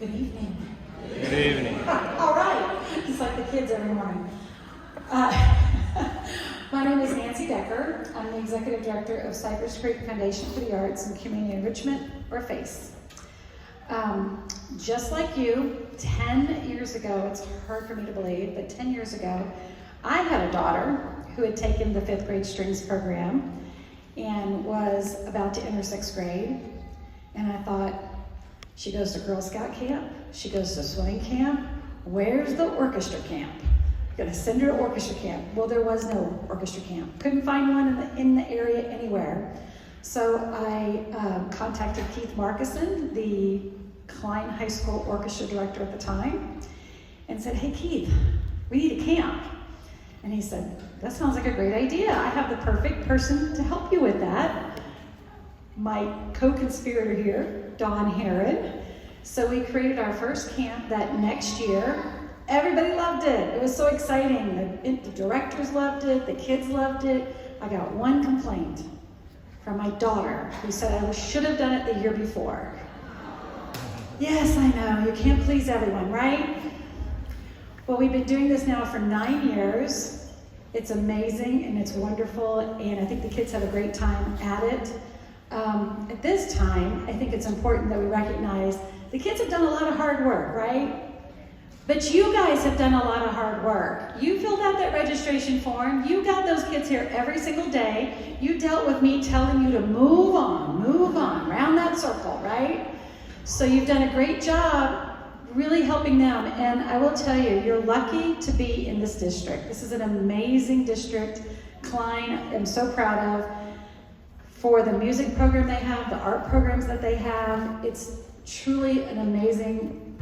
Good evening. Good evening. All right, just like the kids every morning. My name is Nancy Decker. I'm the Executive Director of Cypress Creek Foundation for the Arts and Community Enrichment, or FACE. Just like you, 10 years ago, it's hard for me to believe, but 10 years ago, I had a daughter who had taken the 5th grade strings program and was about to enter 6th grade. And I thought, she goes to Girl Scout camp, she goes to swimming camp, where's the orchestra camp? I'm gonna send her to orchestra camp. Well, there was no orchestra camp. Couldn't find one in the area anywhere. So I contacted Keith Markison, the Klein High School orchestra director at the time, and said, hey Keith, we need a camp. And he said, that sounds like a great idea. I have the perfect person to help you with that. My co-conspirator here, Dawn Heron. So we created our first camp that next year. Everybody loved it. It was so exciting. The directors loved it, the kids loved it. I got one complaint from my daughter who said I should have done it the year before. Yes, I know, you can't please everyone, right? Well, we've been doing this now for 9 years. It's amazing and it's wonderful, and I think the kids have a great time at it. At this time, I think it's important that we recognize the kids have done a lot of hard work, right? But you guys have done a lot of hard work. You filled out that registration form. You got those kids here every single day. You dealt with me telling you to move on, round that circle, right? So you've done a great job really helping them. And I will tell you, you're lucky to be in this district. This is an amazing district. Klein, I'm so proud of. For the music program they have, the art programs that they have, it's truly an amazing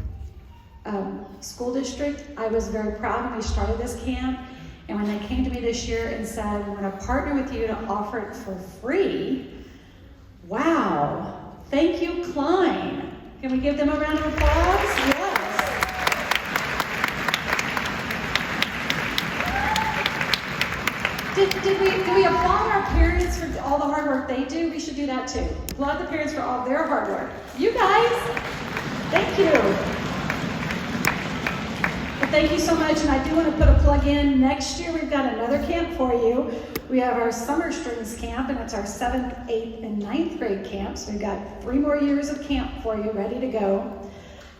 school district. I was very proud when we started this camp, and when they came to me this year and said, we're going to partner with you to offer it for free. Wow, thank you, Klein. Can we give them a round of applause? Yes. Did we applaud our parents for all the hard work they do? We should do that too. Applaud the parents for all their hard work. You guys, thank you. Well, thank you so much, and I do want to put a plug in. Next year we've got another camp for you. We have our summer strings camp, and it's our 7th, 8th, and 9th grade camp. So we've got 3 more years of camp for you, ready to go.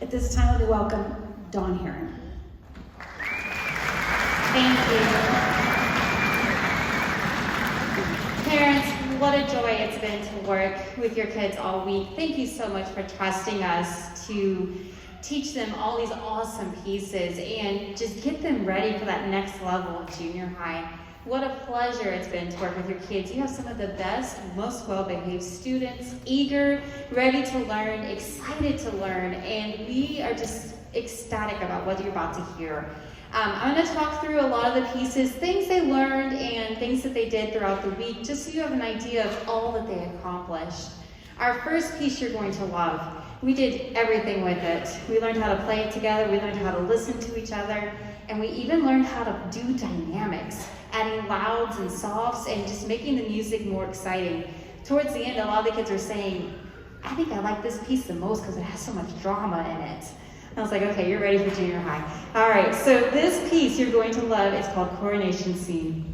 At this time, we welcome Dawn Heron. Thank you. Parents, what a joy it's been to work with your kids all week. Thank you so much for trusting us to teach them all these awesome pieces and just get them ready for that next level of junior high. What a pleasure it's been to work with your kids. You have some of the best, most well-behaved students, eager, ready to learn, excited to learn, and we are just ecstatic about what you're about to hear. I'm going to talk through a lot of the pieces, things they learned and things that they did throughout the week, just so you have an idea of all that they accomplished. Our first piece you're going to love. We did everything with it. We learned how to play it together, we learned how to listen to each other, and we even learned how to do dynamics, adding louds and softs and just making the music more exciting. Towards the end, a lot of the kids were saying, I think I like this piece the most because it has so much drama in it. I was like, okay, you're ready for junior high. All right, so this piece you're going to love is called Coronation Scene.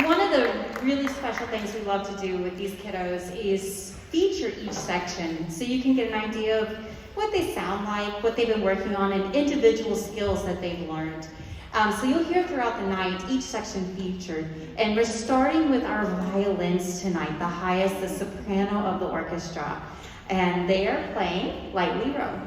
One of the really special things we love to do with these kiddos is feature each section so you can get an idea of what they sound like, what they've been working on, and individual skills that they've learned. So you'll hear throughout the night each section featured. And we're starting with our violins tonight, the highest, the soprano of the orchestra. And they are playing Lightly Row.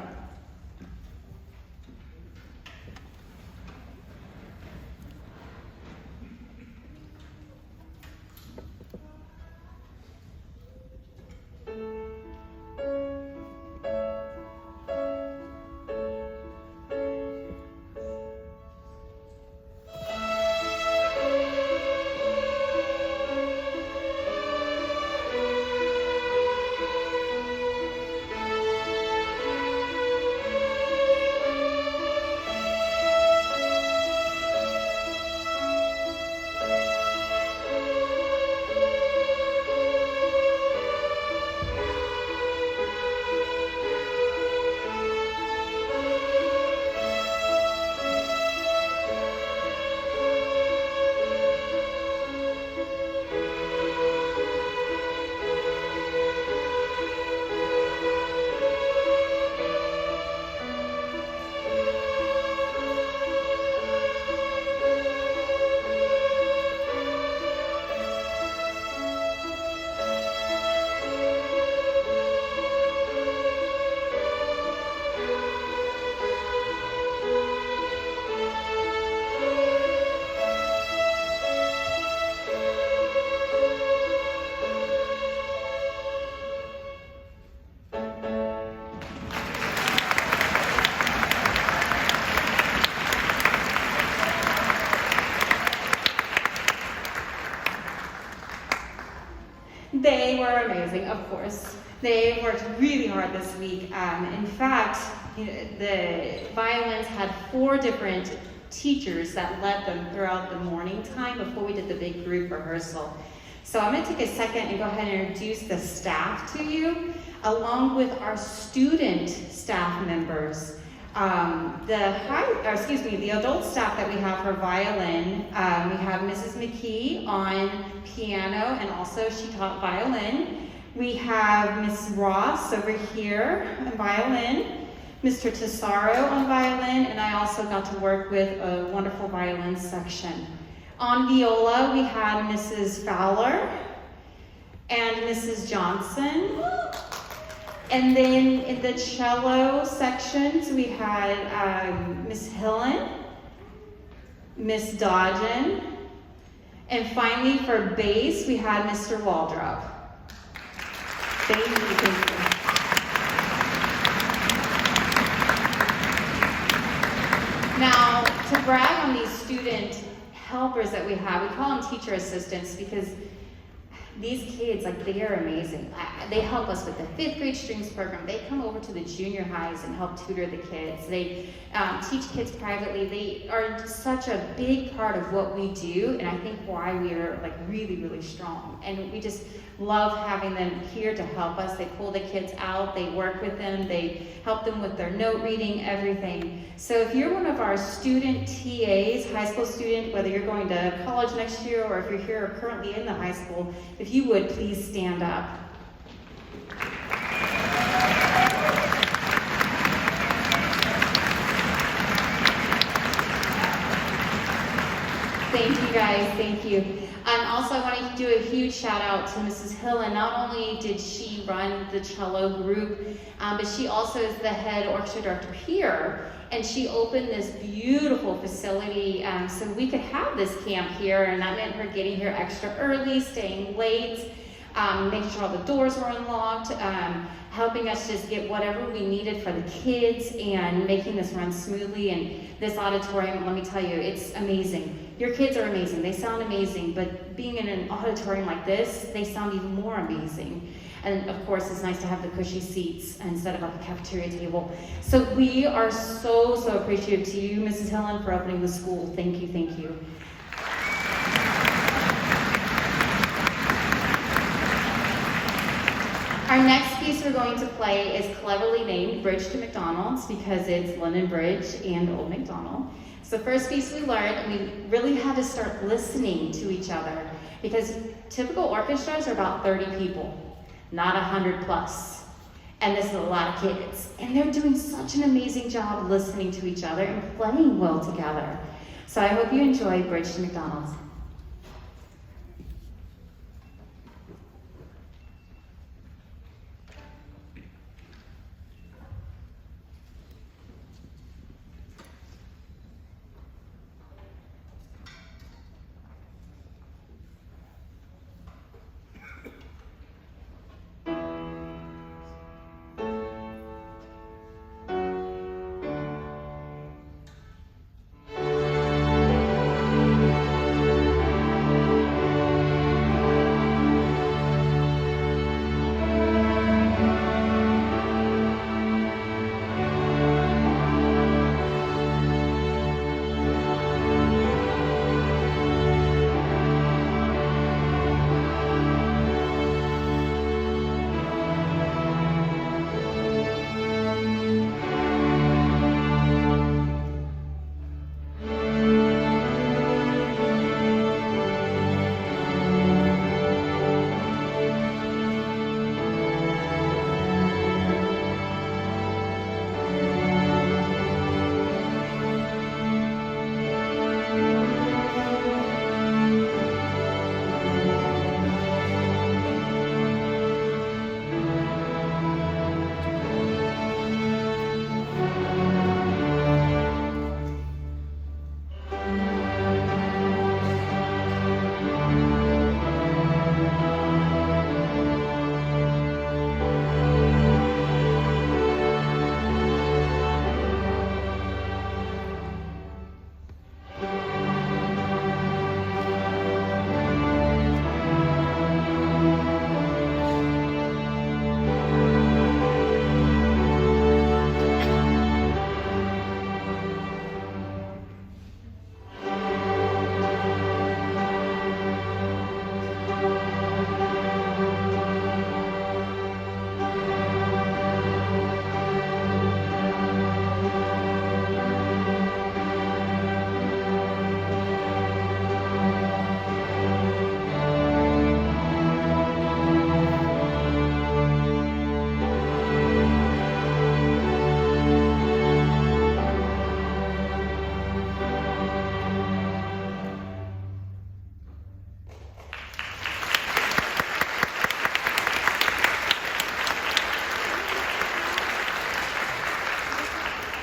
They were amazing, of course. They worked really hard this week. In fact, the violins had 4 different teachers that led them throughout the morning time before we did the big group rehearsal. So I'm going to take a second and go ahead and introduce the staff to you, along with our student staff members. The adult staff that we have for violin, we have Mrs. McKee on piano, and also she taught violin. We have Miss Ross over here on violin, Mr. Tesaro on violin, and I also got to work with a wonderful violin section. On viola, we had Mrs. Fowler and Mrs. Johnson. And then in the cello sections, we had Miss Hillen, Miss Dodgen, and finally for bass, we had Mr. Waldrop. Thank you. Now, to brag on these student helpers that we have, we call them teacher assistants because these kids, they are amazing. They help us with the 5th grade strings program. They come over to the junior highs and help tutor the kids. They teach kids privately. They are such a big part of what we do, and I think why we are really, really strong. And we just love having them here to help us. They pull the kids out, they work with them, they help them with their note reading, everything. So if you're one of our student TAs, high school student, whether you're going to college next year or if you're here or currently in the high school, if you would please stand up. Thank you guys, thank you. And also I wanted to do a huge shout out to Mrs. Hill, and not only did she run the cello group, but she also is the head orchestra director here, and she opened this beautiful facility so we could have this camp here, and that meant her getting here extra early, staying late, making sure all the doors were unlocked, helping us just get whatever we needed for the kids and making this run smoothly. And this auditorium, let me tell you, it's amazing. Your kids are amazing, they sound amazing, but being in an auditorium like this, they sound even more amazing. And of course, it's nice to have the cushy seats instead of a cafeteria table. So we are so, so appreciative to you, Mrs. Hillen, for opening the school. Thank you, thank you. Our next piece we're going to play is cleverly named Bridge to McDonald's because it's London Bridge and Old McDonald. So the first piece we learned, and we really had to start listening to each other, because typical orchestras are about 30 people, not 100 plus. And this is a lot of kids. And they're doing such an amazing job listening to each other and playing well together. So I hope you enjoy Bridge to McDonald's.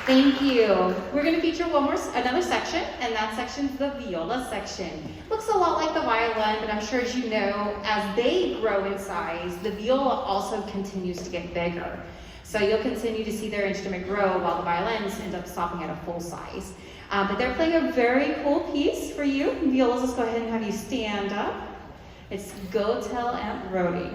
Thank you. We're going to feature another section, and that section's the viola section. Looks a lot like the violin, but I'm sure as you know, as they grow in size, the viola also continues to get bigger. So you'll continue to see their instrument grow while the violins end up stopping at a full size. But they're playing a very cool piece for you. Violas, let's go ahead and have you stand up. It's Go Tell Aunt Rhody.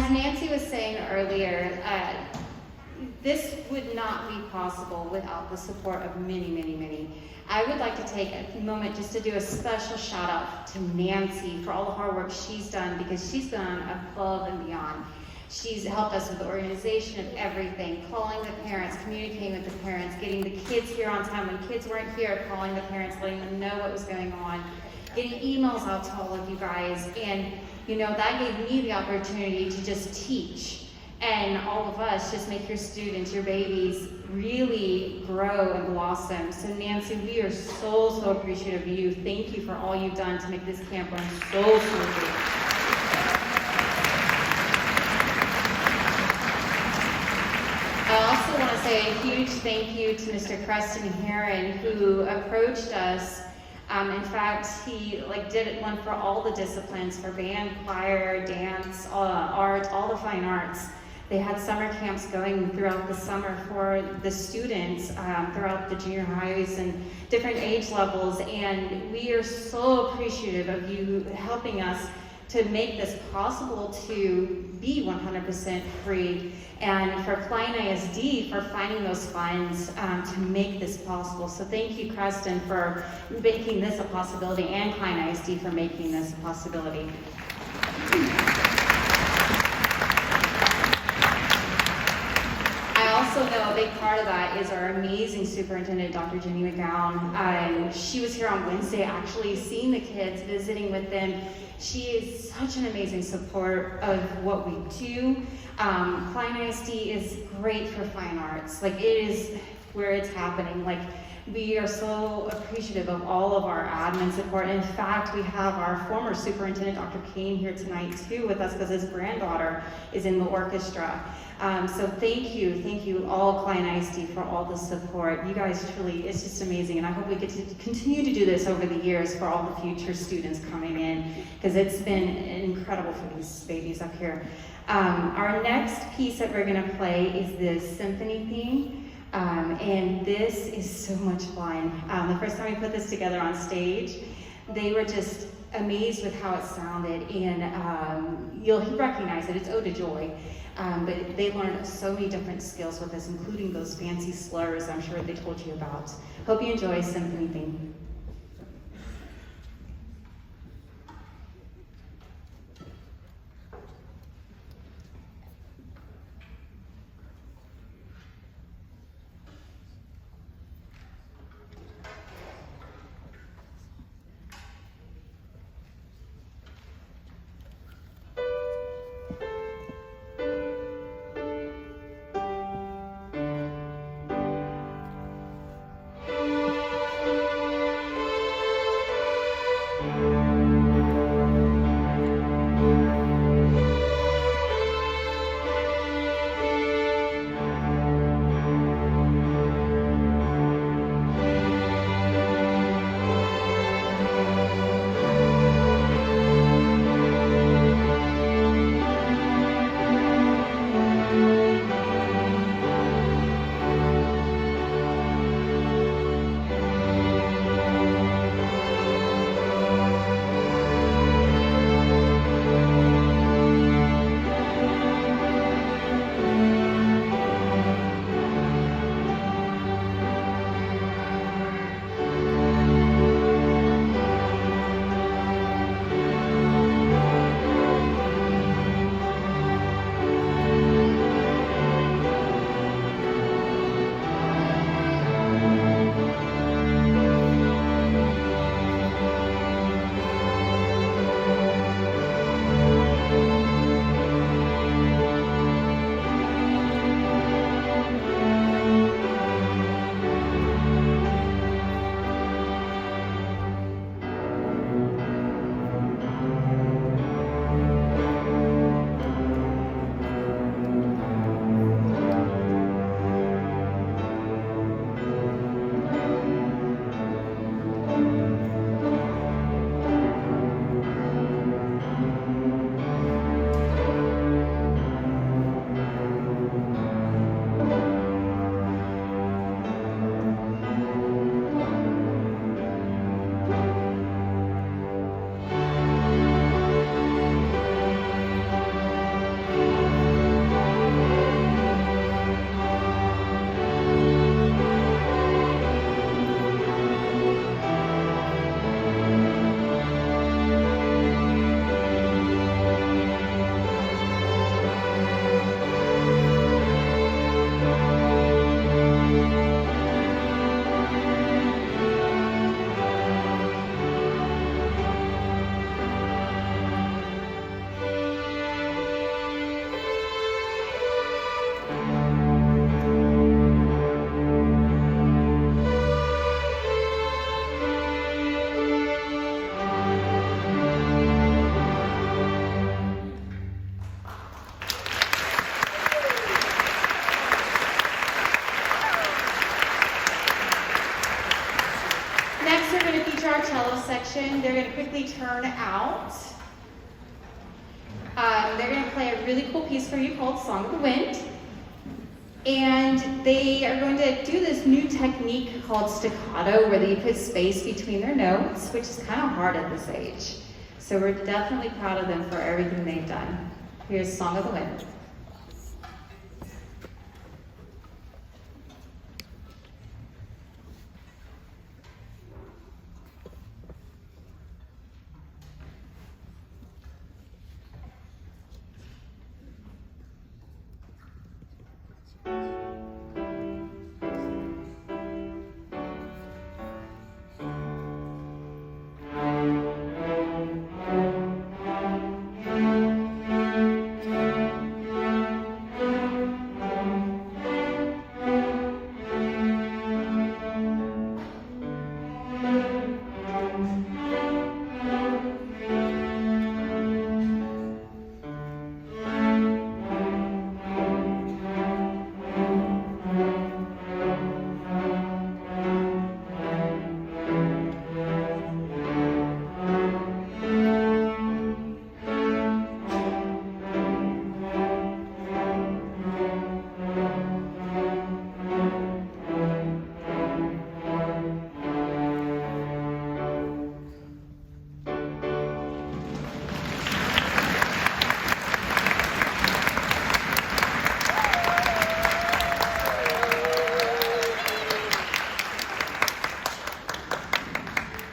As Nancy was saying earlier, this would not be possible without the support of many, many, many. I would like to take a moment just to do a special shout out to Nancy for all the hard work she's done, because she's gone above and beyond. She's helped us with the organization of everything, calling the parents, communicating with the parents, getting the kids here on time when kids weren't here, calling the parents, letting them know what was going on, getting emails out to all of you guys. And that gave me the opportunity to just teach, and all of us just make your students, your babies, really grow and blossom. So Nancy, we are so appreciative of you. Thank you for all you've done to make this camp run so smoothly. I also want to say a huge thank you to Mr. Preston Heron, who approached us. In fact, he did one for all the disciplines, for band, choir, dance, art, all the fine arts. They had summer camps going throughout the summer for the students throughout the junior highs and different age levels. And we are so appreciative of you helping us to make this possible to be 100% free, and for Klein ISD for finding those funds to make this possible. So thank you, Preston, for making this a possibility, and Klein ISD for making this a possibility. I also know a big part of that is our amazing superintendent, Dr. Jenny McGowan. She was here on Wednesday actually seeing the kids, visiting with them. She is such an amazing support of what we do. Klein ISD is great for fine arts. It is where it's happening. We are so appreciative of all of our admin support. In fact, we have our former superintendent, Dr. Kane, here tonight too with us, because his granddaughter is in the orchestra. So thank you all Klein ISD for all the support. You guys truly, it's just amazing, and I hope we get to continue to do this over the years for all the future students coming in, because it's been incredible for these babies up here. Our next piece that we're going to play is the symphony theme, and this is so much fun. The first time we put this together on stage, they were just amazed with how it sounded, and you'll recognize it. It's Ode to Joy. But they learned so many different skills with this, including those fancy slurs I'm sure they told you about. Hope you enjoy Symphony Theme. section, they're going to quickly turn out. They're going to play a really cool piece for you called Song of the Wind. And they are going to do this new technique called staccato, where they put space between their notes, which is kind of hard at this age. So we're definitely proud of them for everything they've done. Here's Song of the Wind.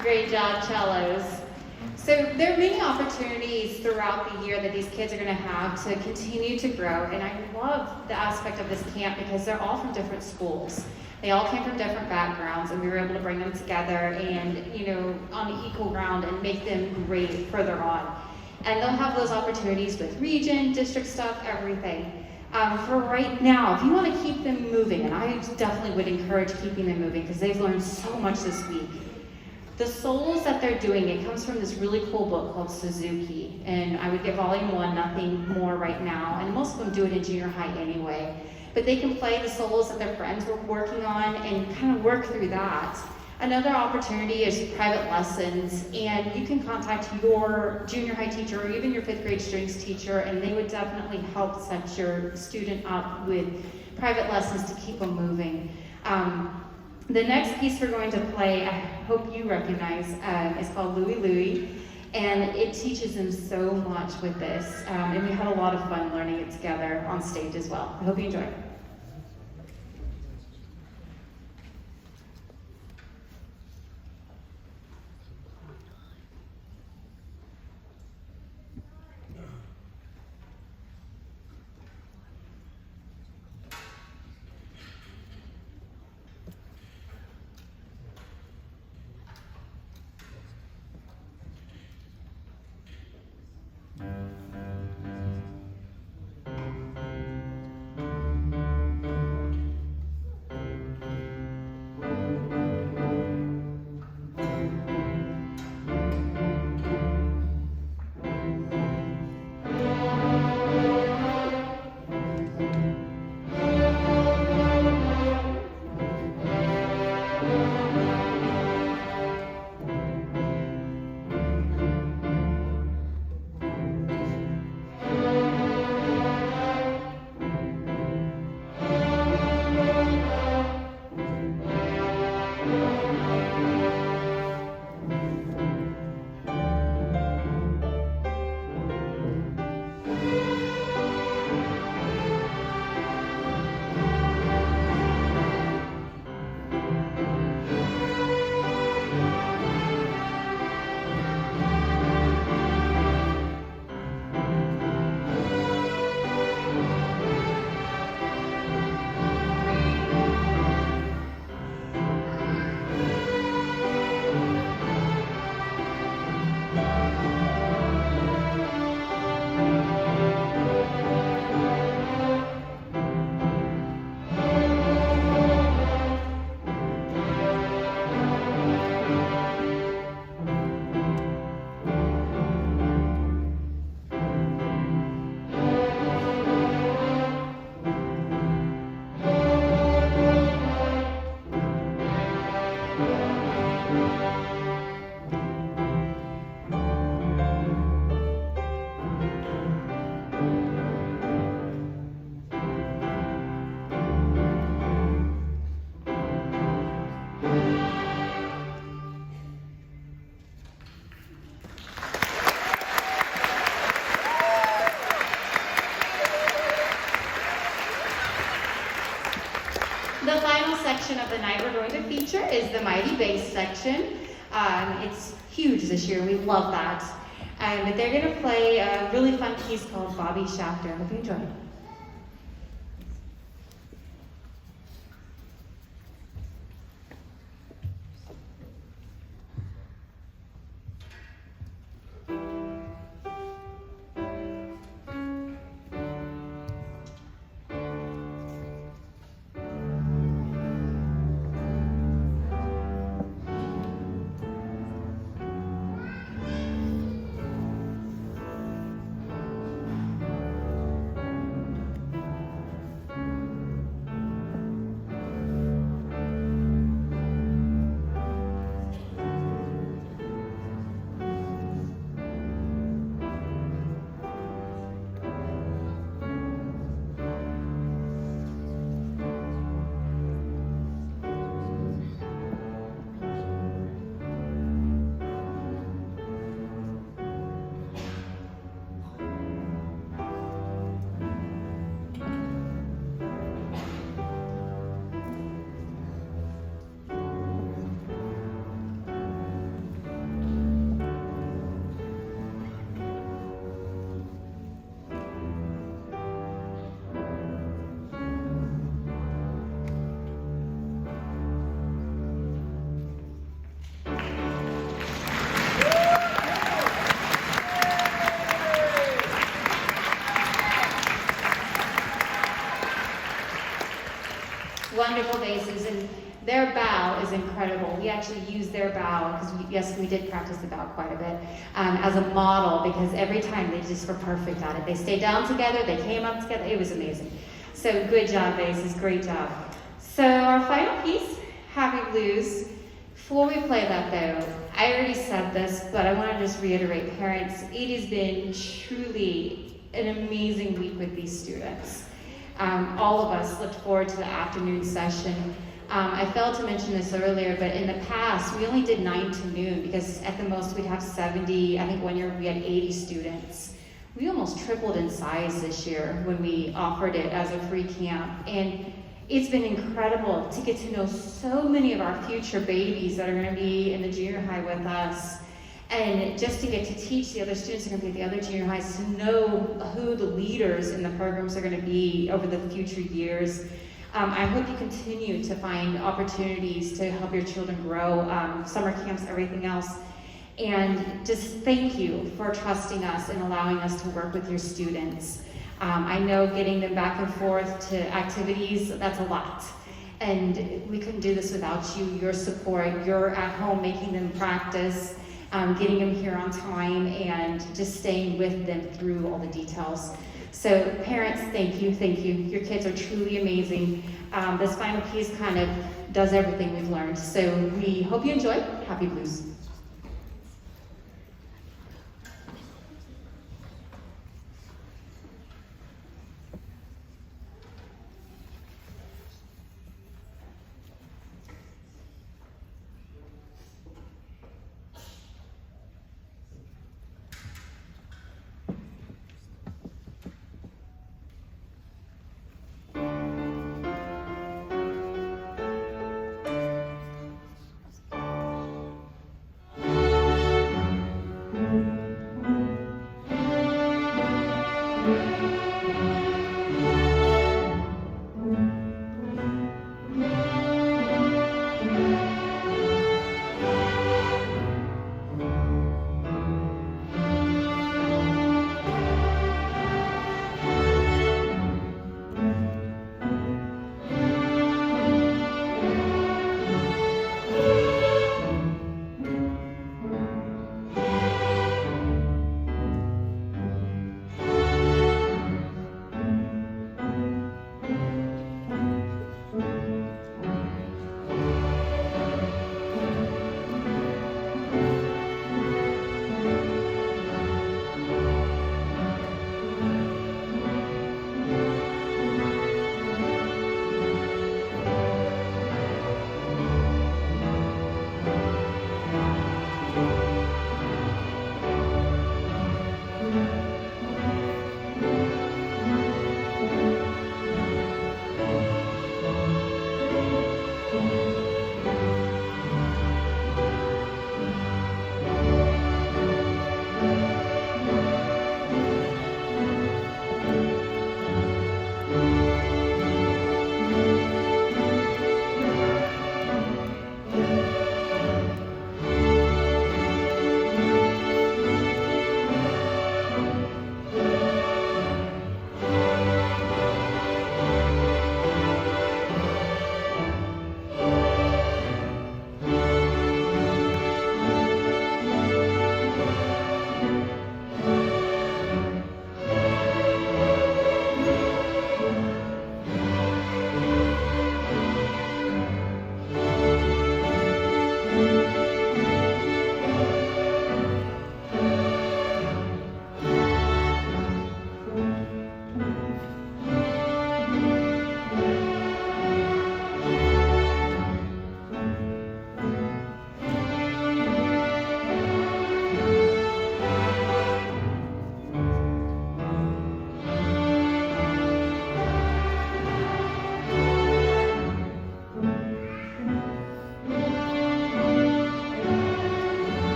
Great job, cellos. So there are many opportunities throughout the year that these kids are going to have to continue to grow, and I love the aspect of this camp because they're all from different schools. They all came from different backgrounds, and we were able to bring them together and, you know, on equal ground and make them great further on. And they'll have those opportunities with region, district stuff, everything. For right now, if you want to keep them moving, and I definitely would encourage keeping them moving because they've learned so much this week. The solos that they're doing, it comes from this really cool book called Suzuki, and I would get volume 1, nothing more right now, and most of them do it in junior high anyway. But they can play the solos that their friends were working on and kind of work through that. Another opportunity is private lessons, and you can contact your junior high teacher or even your 5th grade strings teacher, and they would definitely help set your student up with private lessons to keep them moving. The next piece we're going to play, I hope you recognize, is called Louie Louie, and it teaches them so much with this, and we had a lot of fun learning it together on stage as well. I hope you enjoy. section of the night we're going to feature is the Mighty Bass section. It's huge this year. We love that. But they're going to play a really fun piece called Bobby Shafter. Hope you enjoy it. Wonderful basses, and their bow is incredible. We actually use their bow, because we did practice the bow quite a bit, as a model, because every time they just were perfect at it. They stayed down together, they came up together, it was amazing. So good job, basses, great job. So our final piece, Happy Blues. Before we play that though, I already said this, but I want to just reiterate, parents, it has been truly an amazing week with these students. All of us looked forward to the afternoon session. I failed to mention this earlier, but in the past, we only did 9 to noon because at the most we'd have 70, I think one year we had 80 students. We almost tripled in size this year when we offered it as a free camp. And it's been incredible to get to know so many of our future babies that are gonna be in the junior high with us. And just to get to teach the other students who are going to be at the other junior highs to know who the leaders in the programs are going to be over the future years. I hope you continue to find opportunities to help your children grow, summer camps, everything else. And just thank you for trusting us and allowing us to work with your students. I know getting them back and forth to activities, that's a lot. And we couldn't do this without you, your support. You're at home making them practice. Getting them here on time and just staying with them through all the details. So parents, thank you, thank you. Your kids are truly amazing. This final piece kind of does everything we've learned. So we hope you enjoy. Happy Blues.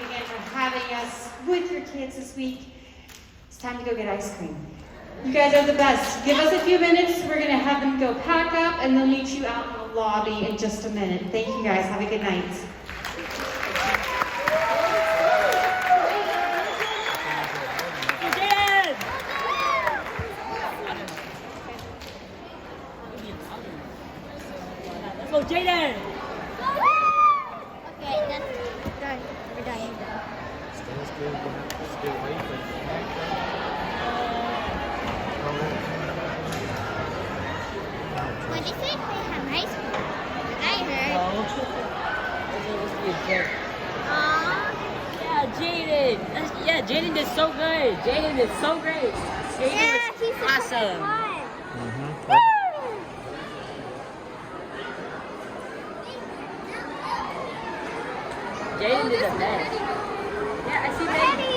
again for having us with your kids this week. It's time to go get ice cream. You guys are the best. Give us a few minutes. We're going to have them go pack up, and they'll meet you out in the lobby in just a minute. Thank you guys. Have a good night. Let's go, Jaden! Okay, that's done. We're done. What is it? They have ice cream. I heard. Aww. Yeah, Jaden! Yeah, Jaden did so good! Jaden did so great! Jaden Yeah, was he's awesome! Woo! Jaden did the best. Yeah, I see Maddie.